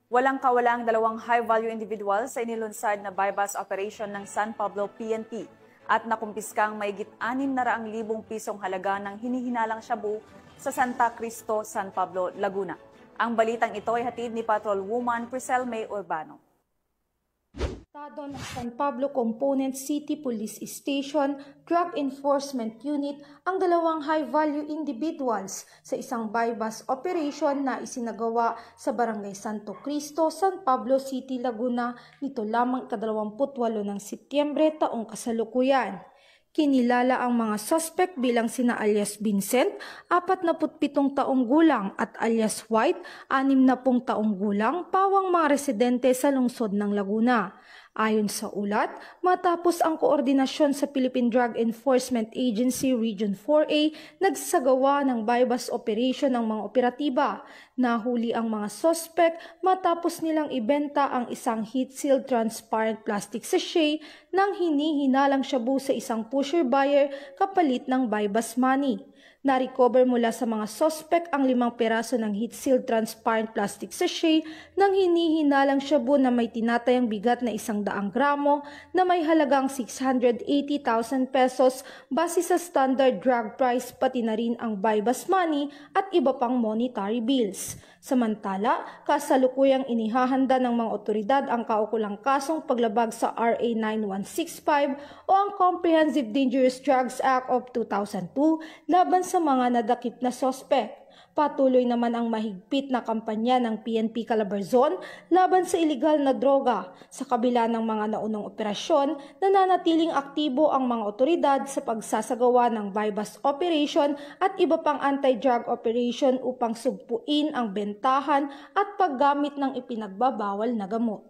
Walang kawalang dalawang high-value individuals sa inilunsad na buy-bust operation ng San Pablo PNP at nakumpiskang mahigit 600,000 pisong halaga ng hinihinalang shabu sa Santa Cristo, San Pablo, Laguna. Ang balitang ito ay hatid ni Patrolwoman Priscel May Urbano. Estado ng San Pablo Component City Police Station Drug Enforcement Unit ang dalawang high-value individuals sa isang buy-bust operation na isinagawa sa Barangay Santo Cristo, San Pablo City, Laguna nito lamang ika-28 ng Setyembre taong kasalukuyan. Kinilala ang mga suspect bilang sina alias Vincent, 47 taong gulang at alias White, 60 taong gulang, pawang mga residente sa lungsod ng Laguna. Ayon sa ulat, matapos ang koordinasyon sa Philippine Drug Enforcement Agency Region 4A, nagsagawa ng buy-bust operation ng mga operatiba. Nahuli ang mga suspect matapos nilang ibenta ang isang heat-sealed transparent plastic sachet ng hinihinalang shabu sa isang pusher buyer kapalit ng buy-bust money. Na-recover mula sa mga suspect ang 5 peraso ng heat-sealed transparent plastic sachet ng hinihinalang shabu na may tinatayang bigat na 100 gramo na may halagang 680,000 pesos base sa standard drug price, pati na rin ang buy-bust money at iba pang monetary bills. Samantala, kasalukuyang inihahanda ng mga otoridad ang kaukulang kasong paglabag sa RA 9165 o ang Comprehensive Dangerous Drugs Act of 2002 laban sa mga nadakip na sospek. Patuloy naman ang mahigpit na kampanya ng PNP Calabarzon laban sa ilegal na droga. Sa kabila ng mga naunang operasyon, nananatiling aktibo ang mga otoridad sa pagsasagawa ng buy-bust operation at iba pang anti-drug operation upang sugpuin ang bentahan at paggamit ng ipinagbabawal na gamot.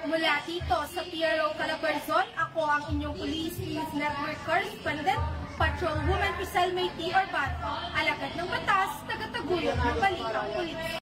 Mula dito sa PRO Calabarzon, ako ang inyong Police News Network Correspondent, Patrolwoman Priscel May Urbano, alagad ng batas, tagataguyod ng balitang pulis.